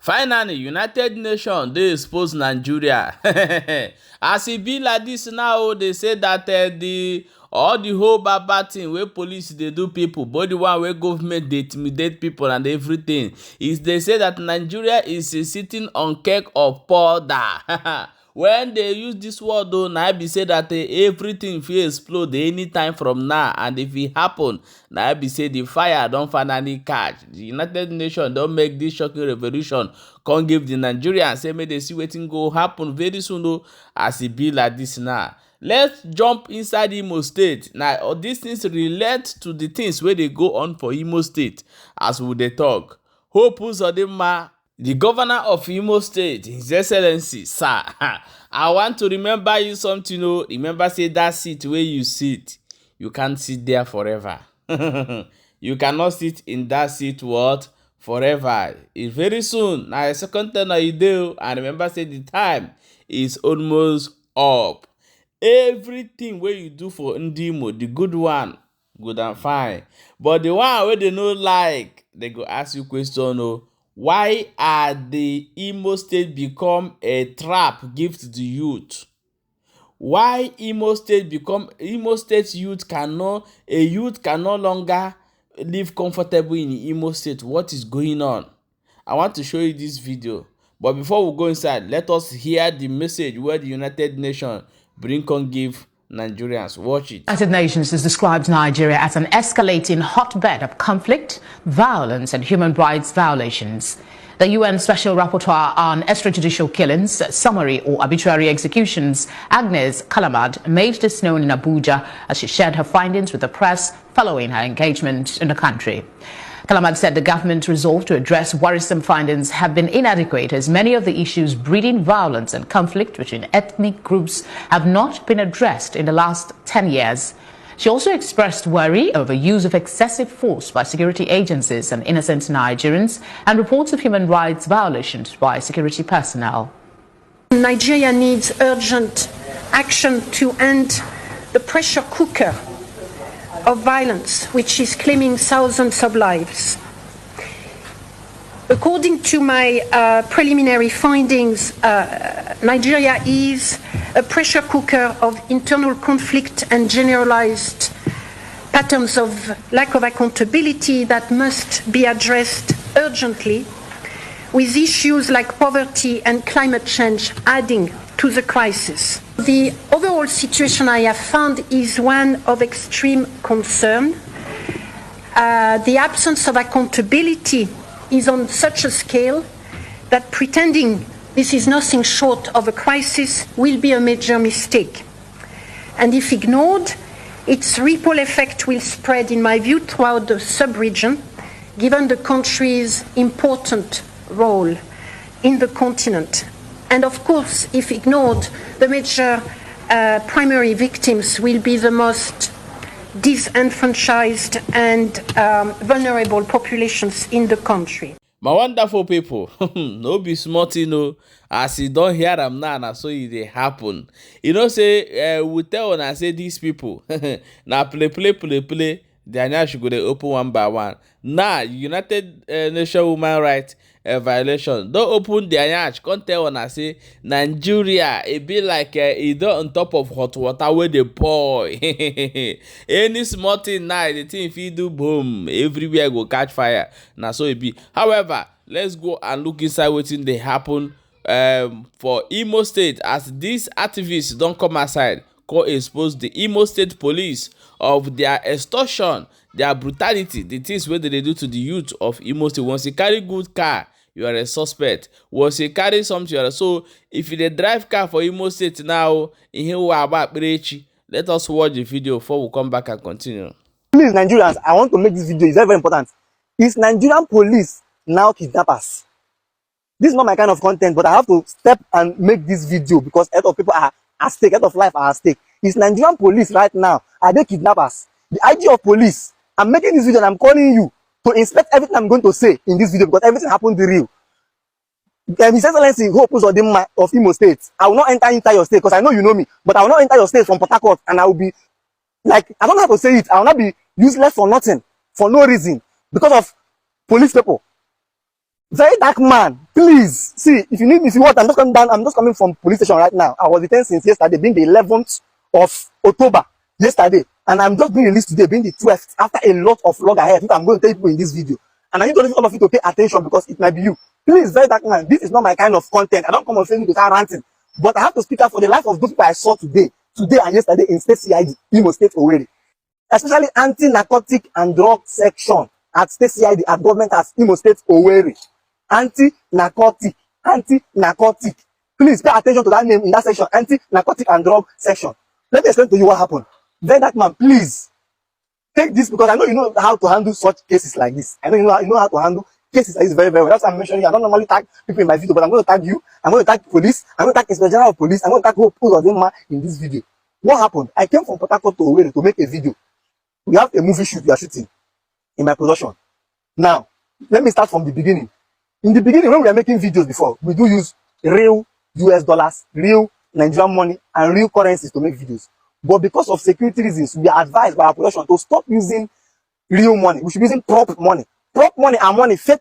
Finally, United Nations dey expose Nigeria. As e be like this now, they say that all the whole bad thing wey police dey do people, both the one wey government dey intimidate people and everything, is they say that Nigeria is sitting on cake of powder. When they use this word though, na be say that everything fit explode anytime from now, and if it happen, na be say the fire don finally catch. The United Nations don make this shocking revolution, come give the Nigerians say make they see wetin go happen very soon though, as e be like this now. Let's jump inside Imo State. Now, all these things relate to the things wey dey go on for Imo State as we dey talk. Hope Uzodinma, the governor of Imo State, His Excellency, sir, I want to remember you something. Remember say that seat where you sit, you can't sit there forever. You cannot sit in that seat forever. It's very soon. Now, second time you do, and remember say the time is almost up. Everything wey you do for Ndimo, the good one, good and fine. But the one wey they no like, they go ask you question. Why are the Imo State become a trap gift to the youth? Why Imo State youth cannot longer live comfortable in Imo State? What is going on? I want to show you this video. But before we go inside, let us hear the message where the United Nations bring and give Nigerians. Watch it. United Nations has described Nigeria as an escalating hotbed of conflict, violence and human rights violations. The UN Special Rapporteur on Extrajudicial Killings, Summary or Arbitrary Executions, Agnes Callamard, made this known in Abuja as she shared her findings with the press following her engagement in the country. Callamard said the government's resolve to address worrisome findings have been inadequate, as many of the issues breeding violence and conflict between ethnic groups have not been addressed in the last 10 years. She also expressed worry over use of excessive force by security agencies and innocent Nigerians, and reports of human rights violations by security personnel. Nigeria needs urgent action to end the pressure cooker of violence, which is claiming thousands of lives. According to my preliminary findings, Nigeria is a pressure cooker of internal conflict and generalized patterns of lack of accountability that must be addressed urgently, with issues like poverty and climate change adding to the crisis. The overall situation I have found is one of extreme concern. The absence of accountability is on such a scale that pretending this is nothing short of a crisis will be a major mistake. And if ignored, its ripple effect will spread, in my view, throughout the sub-region, given the country's important role in the continent. And of course, if ignored, the major primary victims will be the most disenfranchised and vulnerable populations in the country. My wonderful people, no be smart, as you don't hear them now, na so it happen. Say, we tell and I say these people, now play, their now should go they open one by one. Now, United Nations Human Rights violation, don't open their yansh, can't tell and I say, Nigeria, it be like it on top of hot water where they pour. Any small thing now, the thing if you do boom, everywhere go catch fire. Now so it be. However, let's go and look inside what they happen for Imo State, as these activists don't come outside, go expose the Imo State police of their extortion, their brutality, the things where they do to the youth of Imo State. Once you carry good car, you are a suspect. Once you carry something, so if you drive car for Imo State now, in here let us watch the video before we come back and continue. Please, Nigerians, I want to make this video. It's very, very important. Is Nigerian police now kidnappers? This is not my kind of content, but I have to step and make this video because a lot of people are at stake, a lot of life are at stake. Is Nigerian police right now, are they kidnappers? The IG of police, I'm making this video and I'm calling you to inspect everything I'm going to say in this video because everything happened real. His Excellency Hope Uzodinma of Imo State, I will not enter inside your state because I know you know me, but I will not enter your state from Port Harcourt and I will be like, I don't know how to say it, I will not be useless for nothing, for no reason, because of police people. Very dark man. Please see, if you need me, if you want, I'm just coming down. I'm just coming from police station right now. I was detained since yesterday, being the 11th of October, yesterday, and I'm just being released today, being the 12th, after a lot of loggerhead, which I'm going to tell people in this video. And I need all of you to pay attention because it might be you. Please, very dark man, this is not my kind of content. I don't come on Facebook to start ranting, but I have to speak out for the life of those people I saw today and yesterday in State CID, Imo State Owerri, especially anti-narcotic and drug section at State CID at government as Imo State Owerri. Anti-narcotic. Please pay attention to that name in that section, anti-narcotic and drug section. Let me explain to you what happened. Then that man, please take this because I know you know how to handle such cases like this. I know you know how to handle cases like this very, very well. That's why I'm mentioning you. I don't normally tag people in my video, but I'm going to tag you. I'm going to tag police. I'm going to tag Inspector General of Police. I'm going to tag Uzodinma in this video. What happened? I came from Port Harcourt to Owerri to make a video. We have a movie shoot we are shooting in my production. Now, let me start from the beginning. In the beginning, when we were making videos before, we do use real US dollars, real Nigerian money, and real currencies to make videos. But because of security reasons, we are advised by our production to stop using real money. We should be using prop money. Prop money and fake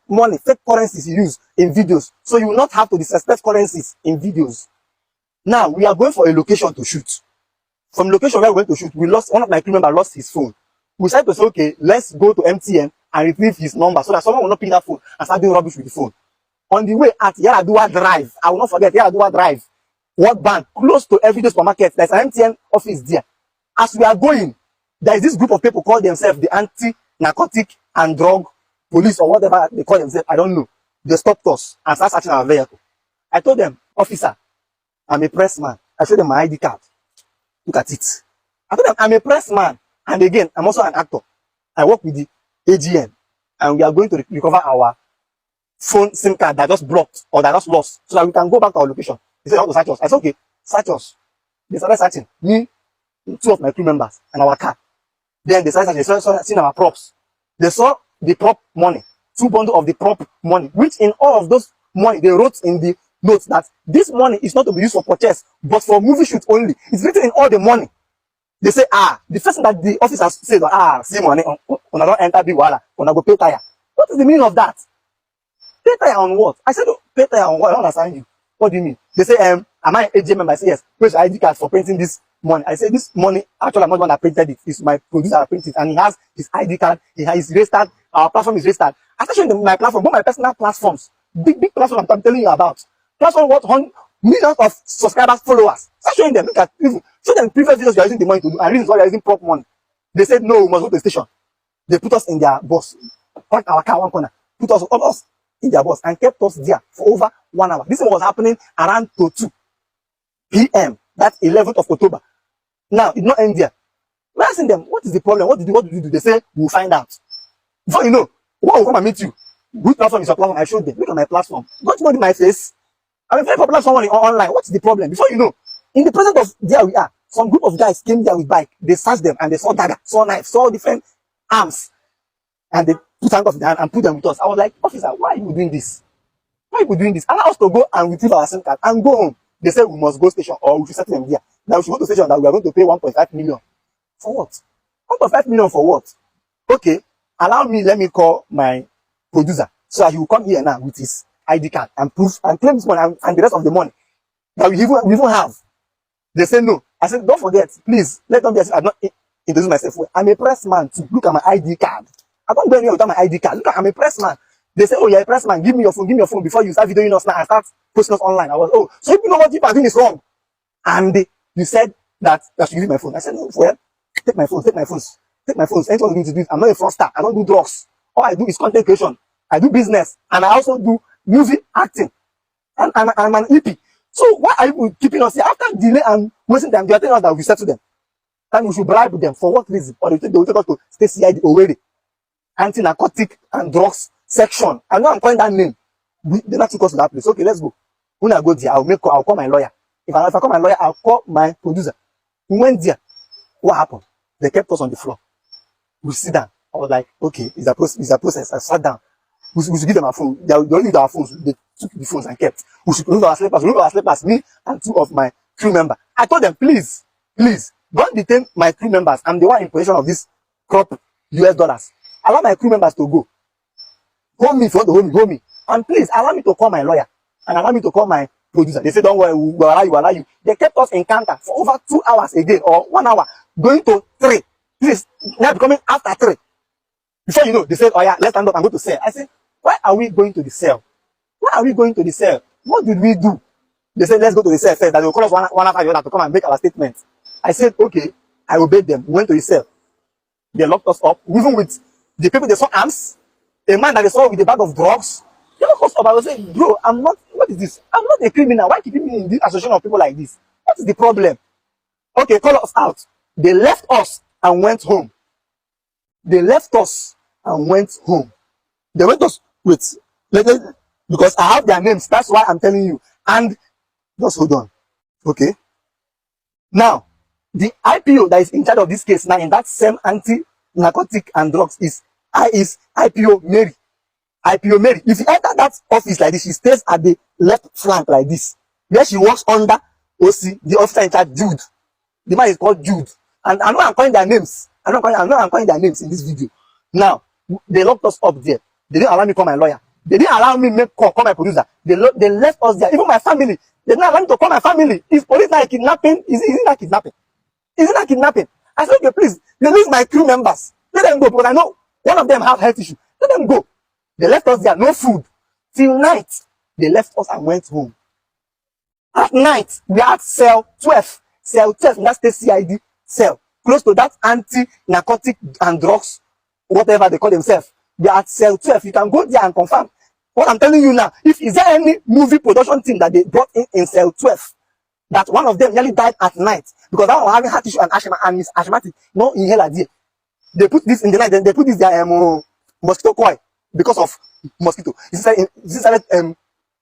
currencies you use in videos. So you will not have to disrespect currencies in videos. Now, we are going for a location to shoot. From location where we're going to shoot, one of my crew members lost his phone. We decided to say, okay, let's go to MTN and retrieve his number so that someone will not pick that phone and start doing rubbish with the phone. On the way at Yaradua Drive, I will not forget Yaradua Drive, World Bank, close to everyday supermarket, there's an MTN office there. As we are going, there is this group of people called themselves the anti-narcotic and drug police or whatever they call themselves, I don't know. They stopped us and started searching our vehicle. I told them, officer, I'm a press man. I showed them my ID card. Look at it. I told them, I'm a press man. And again, I'm also an actor. I work with the AGN. And we are going to recover our phone SIM card that just blocked or that just lost so that we can go back to our location. They said, how to search us? I said, okay, search us. They started searching. Me, 2 of my crew members, and our car. Then they started seeing our props. They saw the prop money. 2 bundles of the prop money, which in all of those money, they wrote in the notes that this money is not to be used for purchase, but for movie shoot only. It's written in all the money. They say, the first thing that the officers said, see money, when I don't enter big wala, when I go pay tire. What is the meaning of that? Pay tire on what? I said, pay tire on what? I don't understand you. What do you mean? They say, am I AGM member? I say, yes. Where's your ID card for printing this money? I say, this money, actually, I'm not the one that printed it. It's my producer that printed it. And he has his ID card. He has his registered. Our platform is registered. I start showing them my platform, both my personal platforms. Big platform I'm telling you about. Platform what millions of subscribers, followers. Start showing them. Look at people. Show them previous videos you are using the money to do. And reasons why you are using prop money. They said, no, we must go to the station. They put us in their bus. Park our car one corner. Put us all us in their bus and kept us there for over 1 hour. This was happening around 2 p.m. That's 11th of October. Now, it not end there. We're asking them, what is the problem? What did you do? They say, we'll find out. Before you know, one will come and meet you. Which platform is your platform? I showed them. Look at my platform. Don't you know my face? I'm a very popular someone online. What's the problem? Before you know, in the presence of there we are, some group of guys came there with bike. They searched them and they saw dagger, saw knife, saw different arms. And they put handcuffs in their hand and put them with us. I was like, officer, why are you doing this? Why are you doing this? Allow us to go and retrieve our SIM card and go home. They said we must go station or we should settle them there. Now we should go to station that we are going to pay 1.5 million. For what? 1.5 million for what? Okay, allow me, let me call my producer. So he will come here now with his ID card and proof and claim this money and the rest of the money that we even have. They said no. I said, don't forget, please, let them be as if I'm not introduce myself. I'm a press man too. Look at my ID card. I don't go anywhere without my ID card. Look at, I'm a press man. They say, oh, you're a press man. Give me your phone before you start videoing us now and start posting us online. I was, oh, so you know what people are doing is wrong. And you said that I should give you my phone. I said, no, well, take my phones. Anything you need to do. I'm not a fraudster. I don't do drugs. All I do is content creation. I do business. And I also do movie acting. And I'm an EP. So why are you keeping us here? After delay and wasting time, they are telling us that we settle them. And we should bribe them. For what reason? Or they will take us to State CID Owerri. Anti-narcotic and drugs section. I know I'm calling that name. They not took us to that place. Okay, let's go. When I go there, I'll call my lawyer. If I call my lawyer, I'll call my producer. We went there. What happened? They kept us on the floor. We sit down. I was like, okay, it's a process. I sat down. We should give them our phone. They don't need our phones. They took the phones and kept. We should remove our slippers. Me and 2 of my crew members. I told them, please, don't detain my crew members. I'm the one in possession of this crop US dollars. Allow my crew members to go. Hold me if you want to hold me. And please allow me to call my lawyer and allow me to call my producer. They say, don't worry, we'll allow you. They kept us in counter for over 2 hours again, or 1 hour, going to 3. This is now becoming after 3. Before you know, they said, oh yeah, let's stand up and go to cell. I said, why are we going to the cell? Why are we going to the cell? What did we do? They said, let's go to the cell first. That they will call us one after the other to come and make our statement. I said, okay, I obeyed them. We went to the cell. They locked us up, even with the people they saw arms, a man that they saw with a bag of drugs. They locked us up. I was saying, bro, I'm not, what is this? I'm not a criminal. Why keeping me in this association of people like this? What is the problem? Okay, call us out. They left us and went home. They left us and went home. They went us with, because I have their names. That's why I'm telling you. And just hold on. Okay. Now, the IPO that is in charge of this case now in that same anti-narcotic and drugs is IPO Mary. IPO Mary. If you enter that office like this, she stays at the left flank like this. Where she works under OC, the officer in charge, Jude. The man is called Jude. And I know I'm calling their names. I know I'm calling their names in this video. Now, they locked us up there. They didn't allow me to call my lawyer. They didn't allow me to call my producer. They left us there. Even my family. They didn't allow me to call my family. Is police not kidnapping? Is it not kidnapping? Is it not kidnapping? I said, okay, please, release my crew members. Let them go, because I know one of them have health issue. Let them go. They left us there, no food. Till night, they left us and went home. At night, we are at cell 12. Cell 12, that's the CID cell. Close to that anti-narcotic and drugs, whatever they call themselves. They are at cell 12. You can go there and confirm. What I'm telling you now, is there any movie production team that they brought in cell 12, that one of them nearly died at night because that one was having heart issue and asthma and is asthmatic, no inhaler there. They put this in the night, then they put this their mosquito coil because of mosquito. This started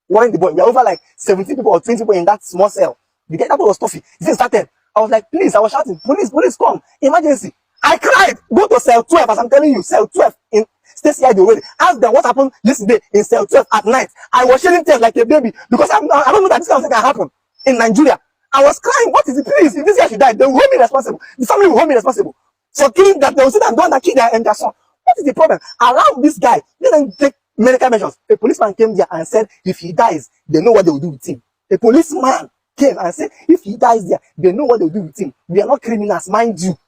worrying the boy. We are over like 17 people or 20 people in that small cell. The guy that was toughy. He started. I was like, please, I was shouting, police, come, emergency. I cried. Go to cell 12, as I'm telling you, cell 12 in Stacey already. Ask them what happened yesterday in cell 12 at night. I was shedding tears like a baby because I don't know that this kind of thing can happen in Nigeria. I was crying. What is it? Please, if this guy should die, they will hold me responsible. The family will hold me responsible for killing that. They will say that I'm the one that killed their son. What is the problem? Allow this guy. Let them take medical measures. A policeman came there and said, if he dies, they know what they will do with him. A policeman came and said, if he dies there, they know what they will do with him. We are not criminals, mind you.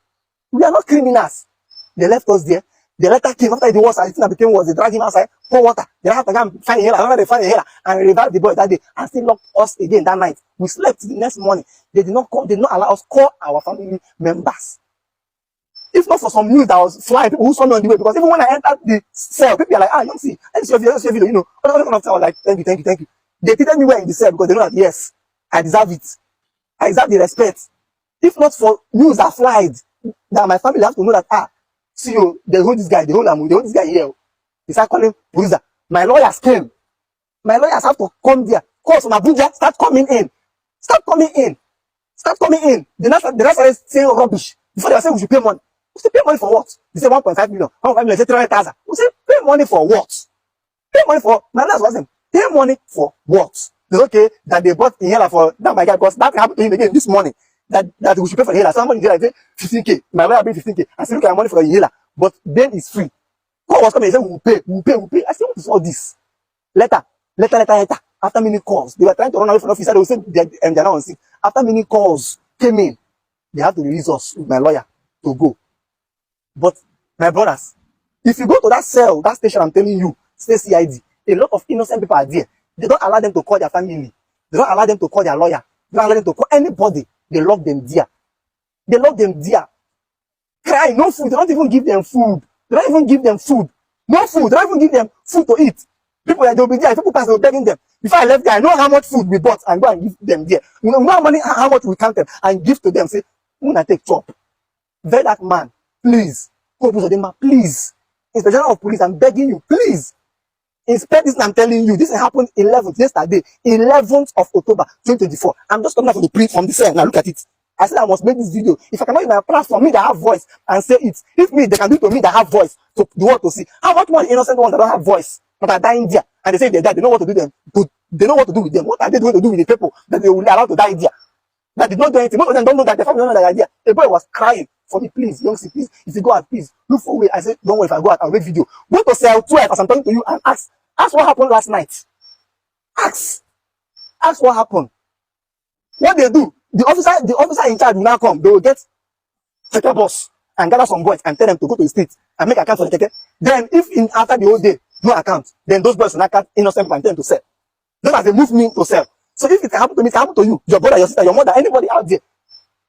We are not criminals. They left us there. The letter came after the war, I think that became was they dragged him outside, pour water. They have to go and find a healer. After they find a healer and revive the boy that day and still locked us again that night. We slept the next morning. They did not allow us call our family members. If not for some news that was flying, people who saw me on the way, because even when I entered the cell, people are like, you don't see, let's see your video, you know. All kind of time, I was like, thank you. They treated me well in the cell because they know that yes, I deserve it. I deserve the respect. If not for news that flied, that my family have to know that see you, they hold this guy, they hold this guy here. They start calling producer. My lawyers came. My lawyers have to come there. Calls from Abuja, start coming in. They not started saying rubbish. Before they were saying we should pay money. We say pay money for what? They say 1.5 million. 1.5 million, say 300,000. We say pay money for what? Pay money for, my lawyers was saying, pay money for what? It's okay that they bought inhaler for that my guy, because that happened to him again this morning. That we should pay for the inhaler. Somebody did like 15K. My lawyer paid 15K. I said, look at money for the inhaler. But then it's free. Call was coming, he said, we'll pay. I said, what is all this? Letter. After many calls, they were trying to run away from the office. They will say they're not on sick. After many calls came in, they had to release us with my lawyer to go. But my brothers, if you go to that cell, that station I'm telling you, stay CID, a lot of innocent people are there. They don't allow them to call their family. They don't allow them to call their lawyer. They don't allow them to call anybody. They lock them there. Cry, no food. They don't even give them food. No food. They don't even give them food to eat. People, they'll be there. People pass, they'll begging them. Before I left there, I know how much food we bought and go and give them there. You know how much we count them and give to them. Say, when I take chop. Beg that man, please. Go to Uzodinma, please. Inspector General of Police, I'm begging you, please. Inspect this, I'm telling you. This happened 11th, yesterday, 11th of October, 2024. I'm just coming out from the print from the cell. Now look at it. I said I must make this video. If I cannot use my platform, me that have voice and say it. If me, they can do it to me that have voice to the world to see. How much more innocent ones that don't have voice, but are dying there, and they say they die, they know what to do them. They know what to do with them. What are they going to do with the people that they will allow to die there? That did not do anything. Most of them don't know that the family don't know that idea. The boy was crying for me, please, young see, please. If you go out, please look for a way. I said, don't worry, if I go out, I'll make video. Go to cell 12 as I'm talking to you and ask Ask what happened last night. Ask. Ask what happened. What they do, the officer in charge will now come. They will get keke boss and gather some boys and tell them to go to the street and make account for the keke. Then, if after the whole day, no account, then those boys will not cut innocent people and tell them to sell. Just as they move me to sell. So if it can happen to me, it can happen to you, your brother, your sister, your mother, anybody out there.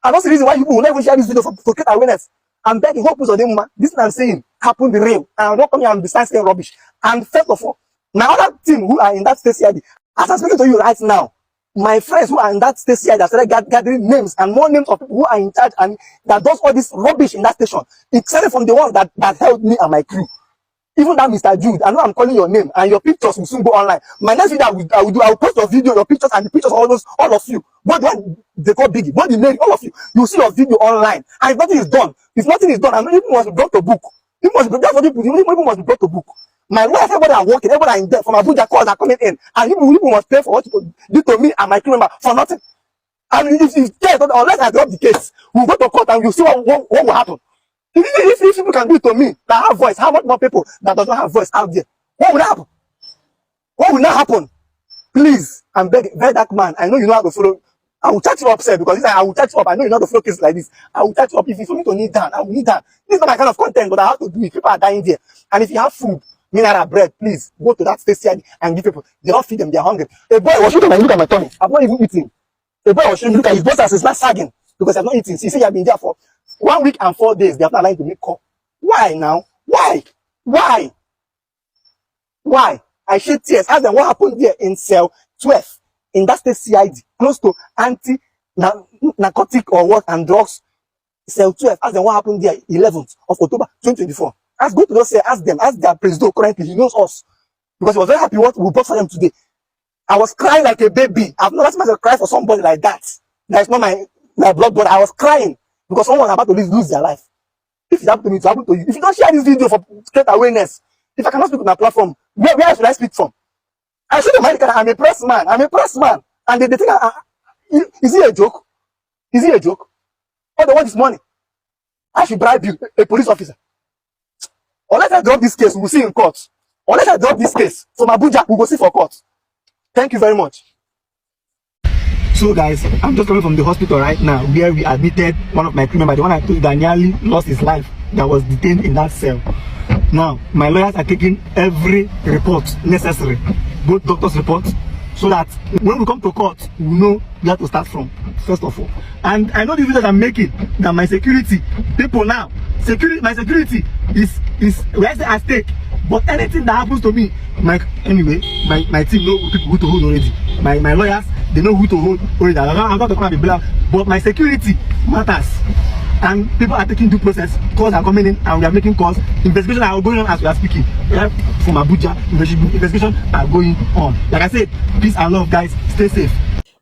And that's the reason why people will never share this video to create awareness. I'm begging, hope Uzodinma, this thing I'm saying happened the real. And I'm not coming and besides saying rubbish. And first of all, my other team who are in that state CID, as I'm speaking to you right now, my friends who are in that state CID have started gathering names and more names of people who are in charge and that does all this rubbish in that station. It started from the ones that helped me and my crew. Even that Mr. Jude, I know I'm calling your name and your pictures will soon go online. My next video I will post your video, your pictures and the pictures of all of you. Both the one they call Biggie, both the name, all of you. You see your video online. And if nothing is done, I mean, people must be brought to book. That's what people must be brought to book. My wife, everybody are working, everybody are in debt. From Abuja, calls are coming in. And people must pay for what people do to me and my crew member for nothing. And if unless I drop the case, we'll go to court and you'll see what will happen. If people can do it to me that have voice, how much more people that does not have voice out there? What will happen? What will not happen? Please, I'm begging, very dark man. I know you know how to follow. I will chat you up, sir, because I will chat you up. I know you know how to follow cases like this. I will chat you up. If you for me to kneel down, I will kneel down. This is not my kind of content, but I have to do it. People are dying there. And if you have food, mineral bread, please go to that station and give people. They don't feed them, they are hungry. A boy was shooting and look at my tummy. I've not even eaten. A boy was shooting, look at his boss is not sagging because I've not eaten. See, you have been there for 1 week and 4 days. They have not allowed to make call. Why now? Why? Why? Why? I shed tears. Ask them what happened there in cell 12 in that state CID, close to anti-narcotic or what and drugs. Cell 12. Ask them what happened there 11th of October 2024. Go to those cell. Ask them. Ask their president currently. He knows us because he was very happy what we bought for them today. I was crying like a baby. I've never seen myself cry for somebody like that. That is not my blood brother. I was crying because someone was about to lose their life. If it happened to me, it happened to you. If you don't share this video for create awareness, if I cannot speak on my platform, where should I speak from? I should have I'm a press man. I'm a press man. And they think, is it a joke? Is it a joke? All they want is money. I should bribe you, a police officer. Unless I drop this case, we'll see in court. Unless I drop this case from Abuja, we'll go see for court. Thank you very much. So guys, I'm just coming from the hospital right now where we admitted one of my crew members, the one I told that nearly lost his life, that was detained in that cell. Now, my lawyers are taking every report necessary, both doctors' reports, so that when we come to court, we know where to start from, first of all. And I know the videos I'm making, that my security, people now, my security is where I say at stake. But anything that happens to me, my team know who to hold already. My lawyers, they know who to hold already. I'm not talking about the black, but my security matters. And people are taking due process. Calls are coming in, and we are making calls. Investigations are going on as we are speaking. From Abuja, investigations are going on. Like I said, peace and love, guys. Stay safe.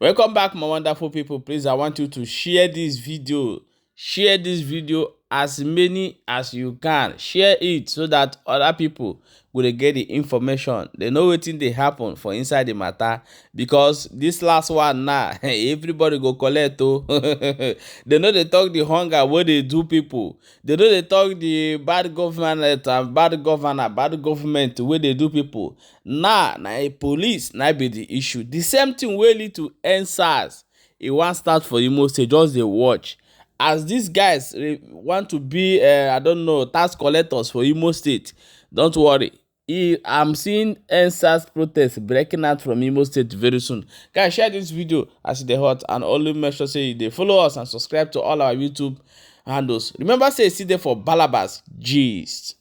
Welcome back, my wonderful people. Please, I want you to share this video. Share this video as many as you can. Share it so that other people will get the information. They know wetin dey happen for inside the matter, because this last one now, everybody go collect oh. They know they talk the hunger wey dey do people. They know they talk the bad government and bad government wey dey do people. Now, na police na be the issue. The same thing wey lead to EndSARS. E wan start for Imo State. Just dey watch. As these guys want to be, I don't know, tax collectors for Imo State, don't worry. I'm seeing EndSARS protests breaking out from Imo State very soon. Guys, share this video as they hot, and always make sure say they follow us and subscribe to all our YouTube handles. Remember, say see there for Balabas Gist.